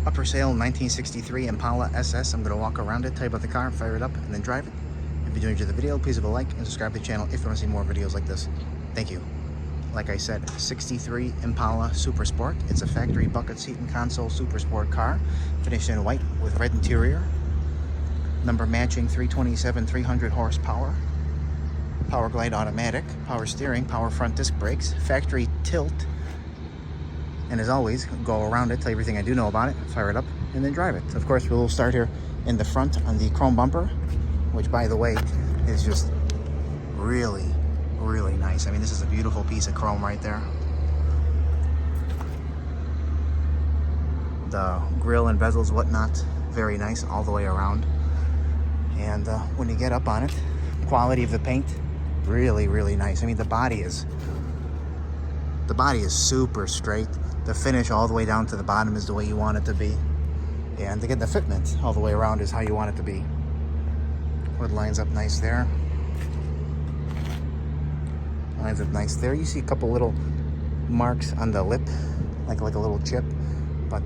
Up for sale, 1963 Impala SS. I'm going to walk around it, tell you about the car, fire it up, and then drive it. If you do enjoy the video, please leave a like and subscribe to the channel if you want to see more videos like this. Thank you. Like I said, 63 Impala Super Sport. It's a factory bucket seat and console Super Sport car, finished in white with red interior. Number matching 327, 300 horsepower. Powerglide automatic, power steering, power front disc brakes, factory tilt. And as always, go around it, tell you everything I do know about it, fire it up, and then drive it. Of course, we'll start here in the front on the chrome bumper, which, by the way, is just really, really nice. I mean, this is a beautiful piece of chrome right there. The grille and bezels, whatnot, very nice all the way around. And when you get up on it, quality of the paint, really, really nice. I mean, the body is super straight. The finish all the way down to the bottom is the way you want it to be. And again, the fitment all the way around is how you want it to be. Hood lines up nice there. Lines up nice there. You see a couple little marks on the lip, like a little chip, but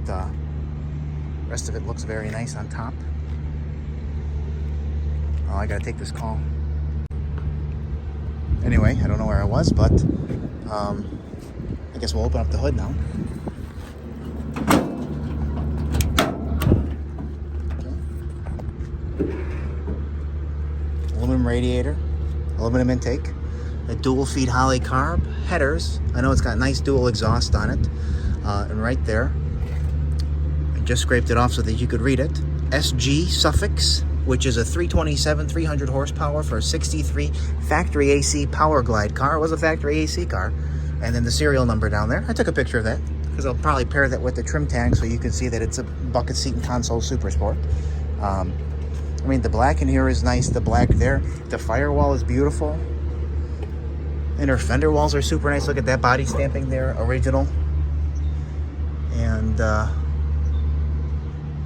rest of it looks very nice on top. Oh, I gotta take this call. Anyway, I don't know where I was, but I guess we'll open up the hood now. Okay. Aluminum radiator, aluminum intake, a dual feed Holley carb, headers. I know it's got nice dual exhaust on it, and right there, I just scraped it off so that you could read it. SG suffix, which is a 327, 300 horsepower for a 63 factory AC Powerglide car. It was a factory AC car. And then the serial number down there. I took a picture of that because I'll probably pair that with the trim tag so you can see that it's a bucket seat and console Super Sport. I mean, the black in here is nice. The black there. The firewall is beautiful. Inner fender walls are super nice. Look at that body stamping there, original. And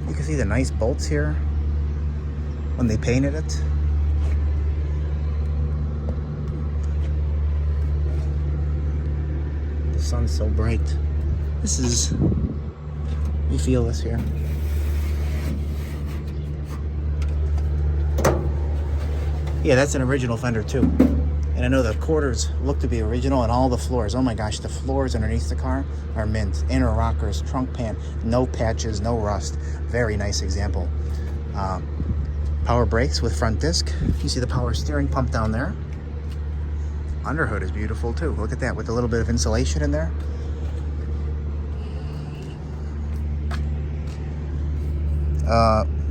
you can see the nice bolts here when they painted it. The sun's so bright. This is, you feel this here. Yeah, that's an original fender too. And I know the quarters look to be original, and all the floors, oh my gosh, the floors underneath the car are mint. Inner rockers, trunk pan, no patches, no rust. Very nice example. Power brakes with front disc. You see the power steering pump down there. Underhood is beautiful too. Look at that with a little bit of insulation in there.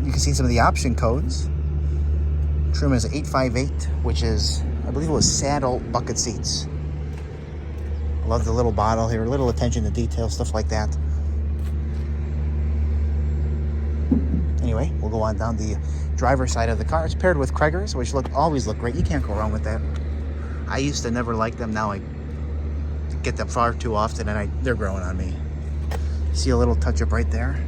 You can see some of the option codes. Trim is 858, which is, I believe it was saddle bucket seats. I love the little bottle here, little attention to detail, stuff like that. Anyway, we'll go on down the driver's side of the car. It's paired with Craigers, which always look great. You can't go wrong with that. I used to never like them. Now I get them far too often, and they're growing on me. See a little touch-up right there.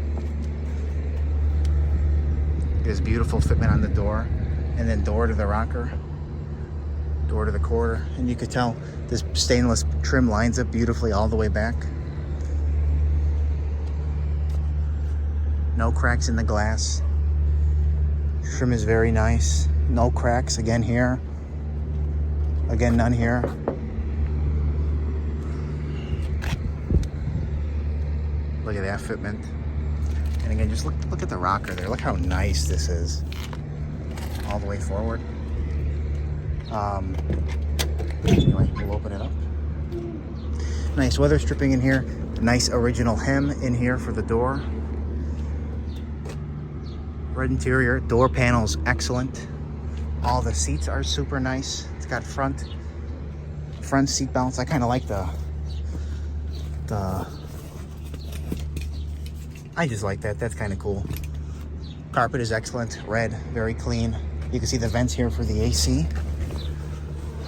There's beautiful fitment on the door, and then door to the rocker, door to the quarter, and you could tell this stainless trim lines up beautifully all the way back. No cracks in the glass. Trim is very nice. No cracks again here. Again, none here. Look at that fitment. And again, just look at the rocker there. Look how nice this is. All the way forward. Anyway, we'll open it up. Nice weather stripping in here. Nice original hem in here for the door. Red interior, door panels excellent. All the seats are super nice. It's got front seat belts. I kind of like the I just like that. That's kind of cool. Carpet is excellent. Red, very clean. You can see the vents here for the AC.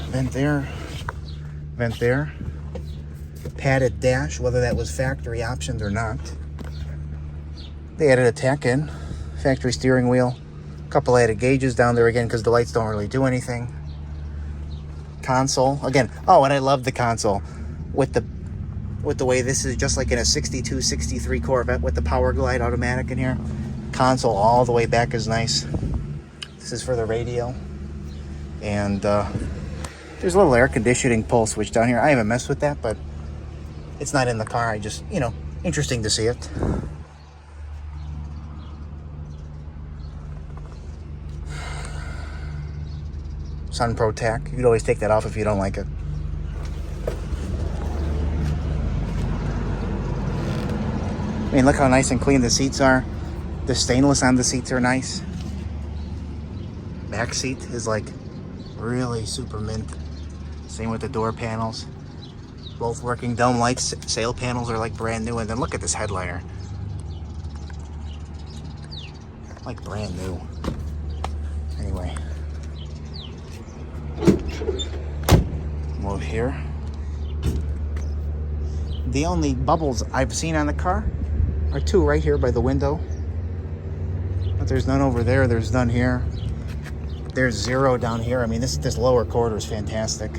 Vent there. Vent there. Padded dash, whether that was factory optioned or not. They added a tack in. Factory steering wheel. A couple added gauges down there again because the lights don't really do anything. Console. Again, oh, and I love the console with the with the way this is just like in a 62, 63 Corvette with the Powerglide automatic in here. Console all the way back is nice. This is for the radio. And there's a little air conditioning pull switch down here. I haven't messed with that, but it's not in the car. I just, you know, interesting to see it. Sun Protect. You could always take that off if you don't like it. I mean, look how nice and clean the seats are. The stainless on the seats are nice. Back seat is like really super mint. Same with the door panels. Both working. Dome lights, sail panels are like brand new. And then look at this headliner. Like brand new. Anyway. Move here. The only bubbles I've seen on the car are two right here by the window. But there's none over there. There's none here. There's zero down here. I mean, this lower quarter is fantastic.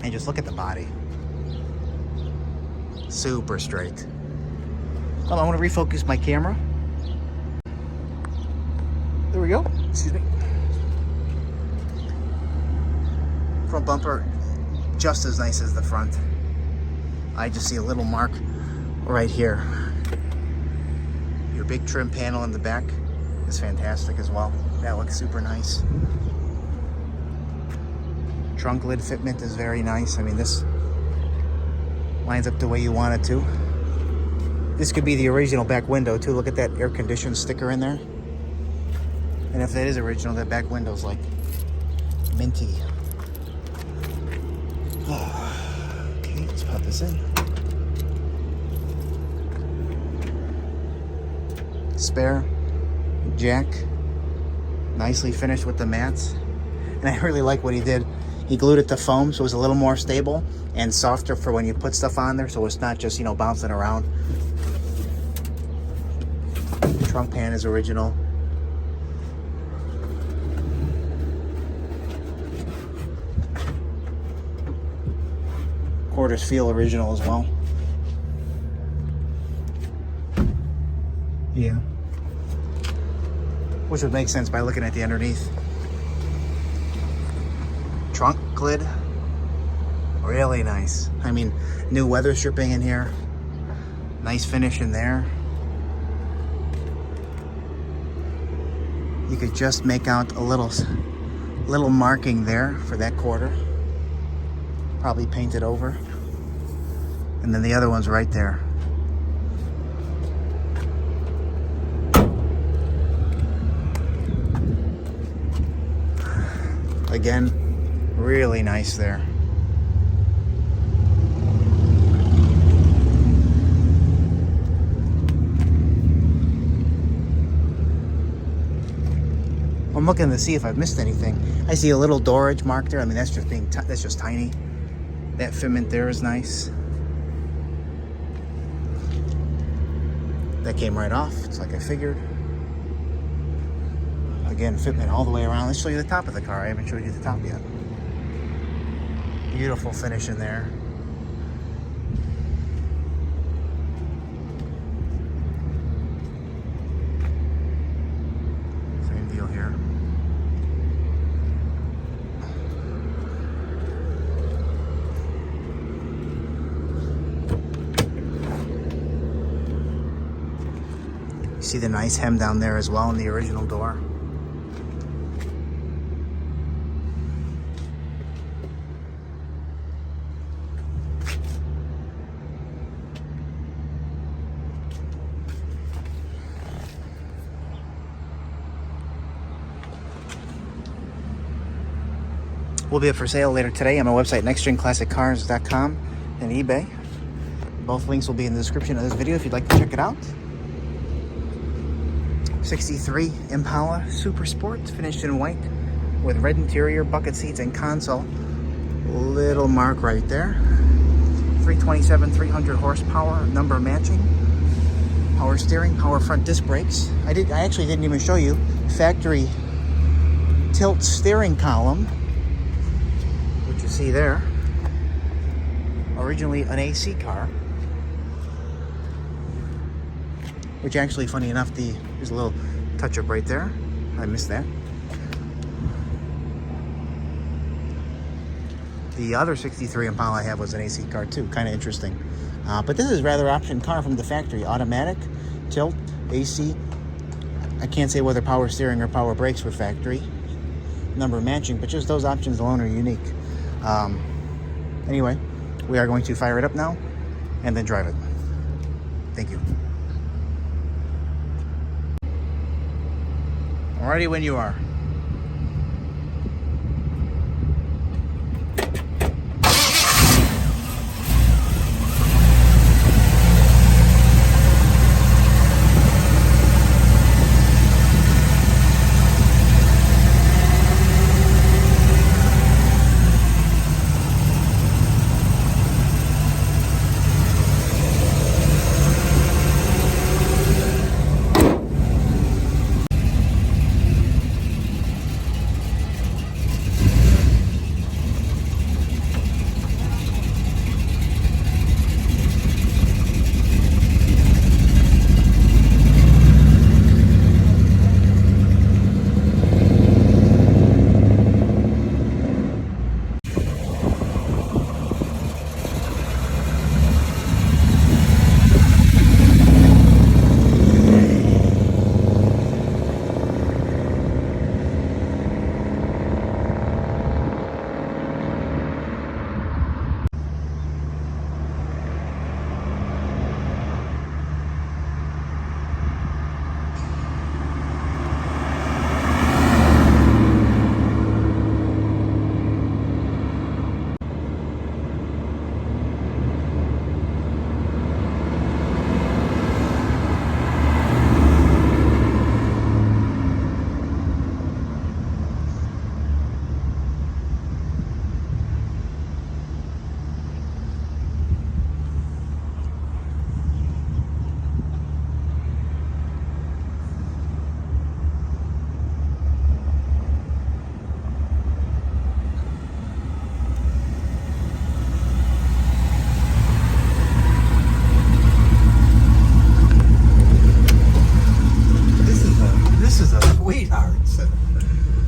And just look at the body. Super straight. Well, I want to refocus my camera. There we go. Excuse me. Front bumper, just as nice as the front. I just see a little mark right here. Your big trim panel in the back is fantastic as well. That looks super nice. Trunk lid fitment is very nice. I mean, this lines up the way you want it to. This could be the original back window too. Look at that air conditioned sticker in there. And if that is original, that back window's like minty. Okay, let's pop this in. Spare jack, nicely finished with the mats. And I really like what he did. He glued it to foam so it was a little more stable and softer for when you put stuff on there, so it's not just, you know, bouncing around. The trunk pan is original. Quarters feel original as well. Yeah. Which would make sense by looking at the underneath. Trunk lid, really nice. I mean, new weather stripping in here. Nice finish in there. You could just make out a little marking there for that quarter. Probably painted over. And then the other one's right there. Again, really nice there. I'm looking to see if I've missed anything. I see a little doorage mark there. I mean, that's just tiny. That fitment there is nice. That came right off. It's like I figured. Again, fitment all the way around. Let's show you the top of the car. I haven't showed you the top yet. Beautiful finish in there. Same deal here. You see the nice hem down there as well in the original door. Will be up for sale later today on my website, nextgenclassiccars.com and eBay. Both links will be in the description of this video if you'd like to check it out. 63 Impala Super Sport, finished in white with red interior, bucket seats, and console. Little mark right there. 327, 300 horsepower, number matching. Power steering, power front disc brakes. I actually didn't even show you factory tilt steering column. You see there, originally an AC car, which actually, funny enough, there's a little touch-up right there. I missed that. The other 63 Impala I had was an AC car too, kind of interesting. But this is rather option car from the factory. Automatic, tilt, AC. I can't say whether power steering or power brakes were factory number matching, but just those options alone are unique. Anyway, we are going to fire it up now and then drive it. Thank you. Alrighty, when you are.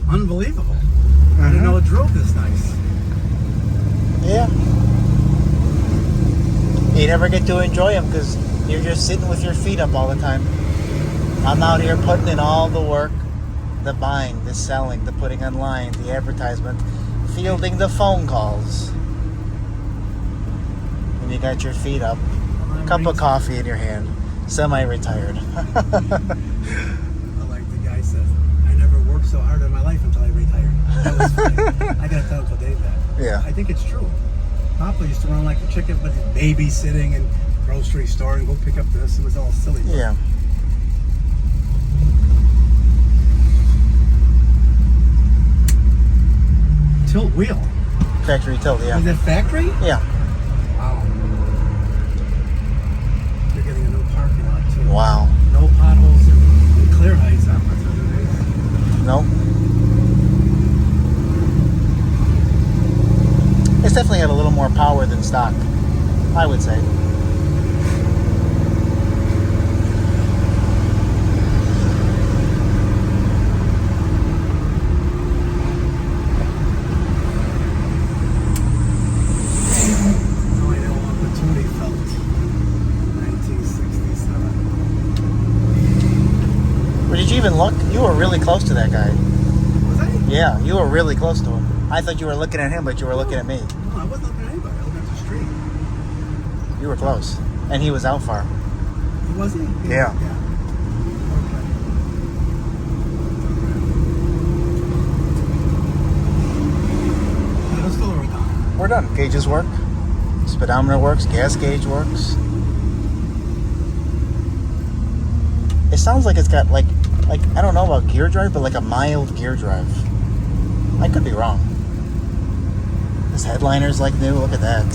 Unbelievable. I didn't know it drove this nice. Yeah. You never get to enjoy them because you're just sitting with your feet up all the time. I'm out here putting in all the work, the buying, the selling, the putting online, the advertisement, fielding the phone calls. And you got your feet up, cup of coffee in your hand, semi-retired. I like the guy says, I never worked so hard in my life until I retired. That was funny. I gotta tell Uncle Dave that. Yeah. I think it's true. Papa used to run like a chicken, but babysitting and grocery store and go pick up this. It was all silly. Yeah. Tilt wheel. Factory tilt, yeah. Is it factory? Yeah. Wow. You're getting a new parking lot too. Wow. No potholes and clear heights. That's what it is. No. It's definitely had a little more power than stock, I would say. Did you even look? You were really close to that guy. Was I? Yeah, you were really close to him. I thought you were looking at him, but you were looking at me. No, I wasn't looking at anybody. I was looking at the street. You were close. And he was out far. Was he? Yeah. Okay. Let's go. We're done. We're done. Gauges work. Speedometer works. Gas gauge works. It sounds like it's got like I don't know about gear drive, but like a mild gear drive. I could be wrong. This headliner's like new. Look at that.